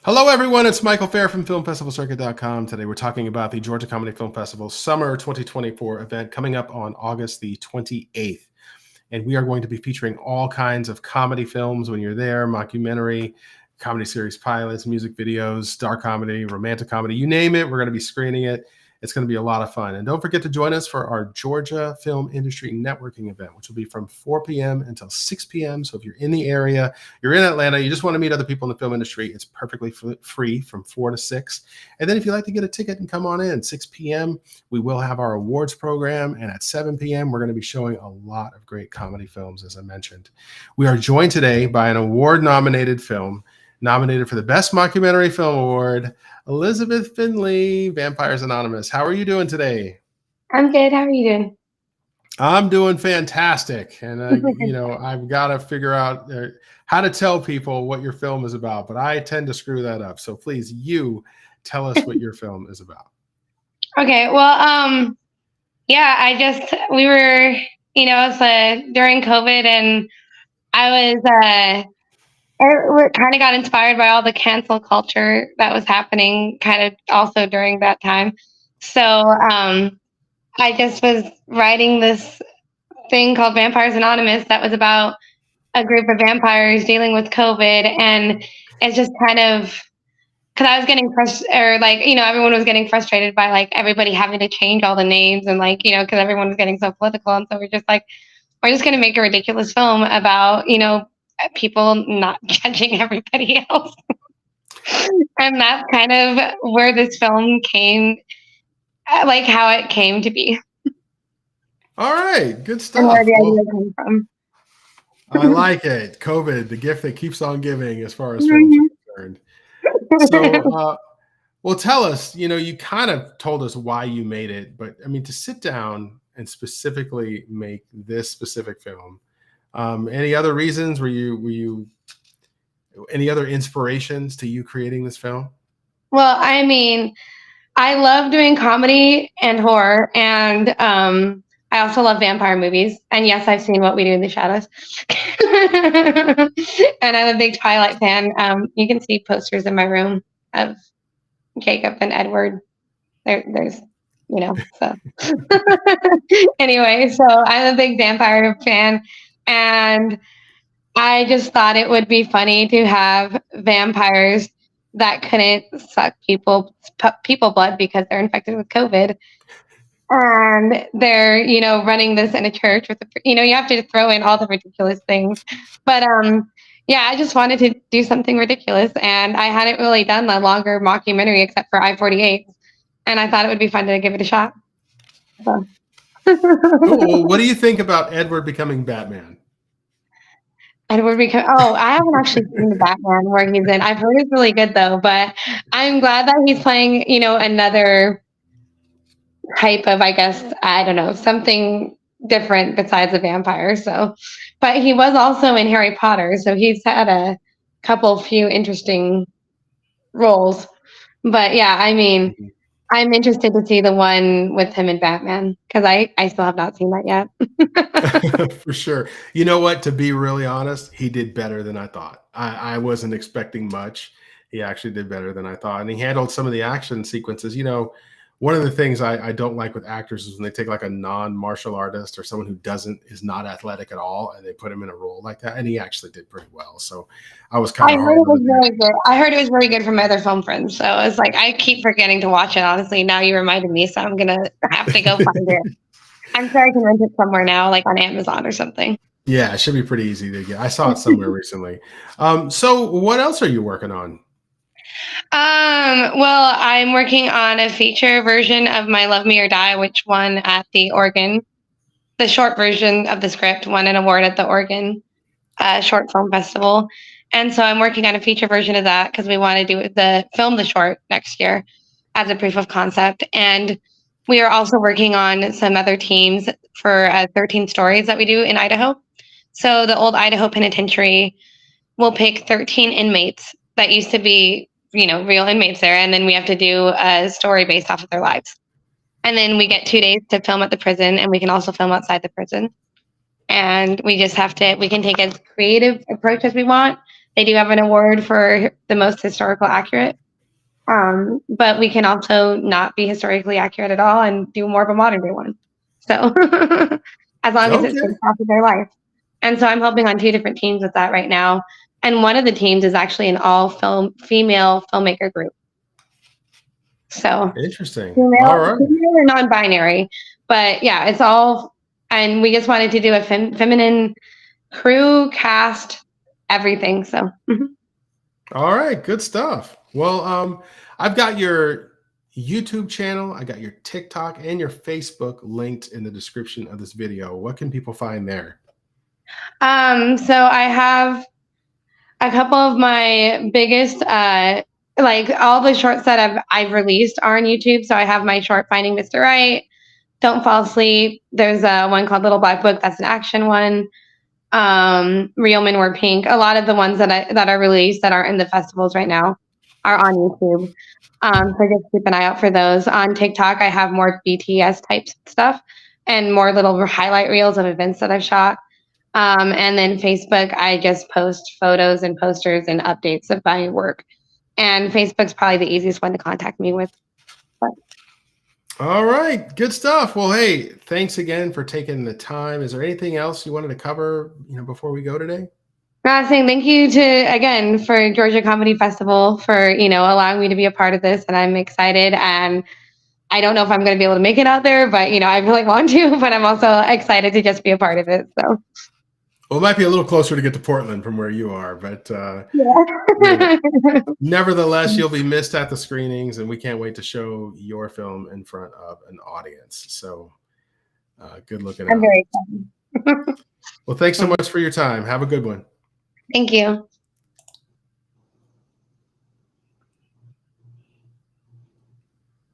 Hello, everyone. It's Michael Fair from FilmFestivalCircuit.com. Today, we're talking about the Georgia Comedy Film Festival Summer 2024 event coming up on August the 28th. And we are going to be featuring all kinds of comedy films when you're there, mockumentary, comedy series pilots, music videos, dark comedy, romantic comedy, you name it. We're going to be screening it. It's going to be a lot of fun. And don't forget to join us for our Georgia Film Industry Networking event, which will be from 4 p.m. until 6 p.m. So if you're in the area, you're in Atlanta, you just want to meet other people in the film industry, it's perfectly free from 4 to 6. And then if you'd like to get a ticket and come on in, 6 p.m., we will have our awards program. And at 7 p.m., we're going to be showing a lot of great comedy films, as I mentioned. We are joined today by an award-nominated film, nominated for the Best Mockumentary Film Award, Elizabeth Findley, Vampires Anonymous. How are you doing today? I'm good. How are you doing? I'm doing fantastic. And, I've got to figure out how to tell people what your film is about, but I tend to screw that up. So please, you tell us what your film is about. Okay. Well, we were, it's during COVID, and I kind of got inspired by all the cancel culture that was happening kind of also during that time. So I just was writing this thing called Vampires Anonymous that was about a group of vampires dealing with COVID. And it's just kind of because I was getting everyone was getting frustrated by like everybody having to change all the names and because everyone was getting so political. And so we're just like, we're just going to make a ridiculous film about, people not judging everybody else. And that's kind of where this film came, like how it came to be. All right. Good stuff. And where the idea came from. I like it. COVID, the gift that keeps on giving as far as films are concerned. So, well, tell us, you kind of told us why you made it, but I mean, to sit down and specifically make this specific film, any other reasons? Were you any other inspirations to you creating this film? Well, I mean, I love doing comedy and horror, and I also love vampire movies. And yes, I've seen What We Do in the Shadows. And I'm a big Twilight fan. You can see posters in my room of Jacob and Edward. There's, so. Anyway, so I'm a big vampire fan. And I just thought it would be funny to have vampires that couldn't suck people blood because they're infected with COVID. And they're, running this in a church with, you have to throw in all the ridiculous things. But I just wanted to do something ridiculous. And I hadn't really done a longer mockumentary except for I-48. And I thought it would be fun to give it a shot. So. Cool. What do you think about Edward becoming Batman? I haven't actually seen the Batman where he's in. I've heard it's really good though, but I'm glad that he's playing, another type of, I guess, I don't know, something different besides a vampire. So, but he was also in Harry Potter, so he's had a few interesting roles. But yeah, I mean, I'm interested to see the one with him and Batman because I still have not seen that yet. For sure. You know what? To be really honest, he did better than I thought. I wasn't expecting much. He actually did better than I thought. And he handled some of the action sequences. One of the things I don't like with actors is when they take like a non-martial artist or someone who is not athletic at all, and they put him in a role like that. And he actually did pretty well. So I was kind of. I heard it was really good. I heard it was really good from my other film friends. So it's like I keep forgetting to watch it. Honestly, now you reminded me, so I'm gonna have to go find it. I'm sure I can rent it somewhere now, like on Amazon or something. Yeah, it should be pretty easy to get. I saw it somewhere recently. So what else are you working on? Well, I'm working on a feature version of My Love Me or Die, which won at the Oregon. The short version of the script won an award at the Oregon Short Film Festival. And so I'm working on a feature version of that because we want to film the short next year as a proof of concept. And we are also working on some other teams for 13 stories that we do in Idaho. So the old Idaho Penitentiary will pick 13 inmates that used to be, real inmates there. And then we have to do a story based off of their lives. And then we get 2 days to film at the prison, and we can also film outside the prison. And we just we can take as creative approach as we want, They do have an award for the most historical accurate. But we can also not be historically accurate at all and do more of a modern day one. So as long as it's Okay. based off of their life. And so I'm helping on 2 different teams with that right now. And one of the teams is actually an all female filmmaker group. So Interesting. All female, right. female or non-binary, but yeah, it's all. And we just wanted to do a feminine crew, cast, everything. So All right. Good stuff. Well, I've got your YouTube channel, I got your TikTok and your Facebook linked in the description of this video. What can people find there? so I have a couple of my biggest like all the shorts that I've released are on YouTube. So I have my short Finding Mr. Right, Don't Fall Asleep. There's one called Little Black Book, that's an action one. Real Men Wear Pink. A lot of the ones that are released that are in the festivals right now are on YouTube. So just keep an eye out for those. On TikTok, I have more BTS type stuff and more little highlight reels of events that I've shot. And then Facebook, I just post photos and posters and updates of my work. And Facebook's probably the easiest one to contact me with. But All right, good stuff. Well, hey, thanks again for taking the time. Is there anything else you wanted to cover, before we go today? saying thank you to again for Georgia Comedy Festival for allowing me to be a part of this, and I'm excited. And I don't know if I'm going to be able to make it out there, but I really want to. But I'm also excited to just be a part of it. So. Well, it might be a little closer to get to Portland from where you are, but Yeah. nevertheless, you'll be missed at the screenings, and we can't wait to show your film in front of an audience. So good looking I'm out. very excited. Well, thanks so much for your time. Have a good one. Thank you.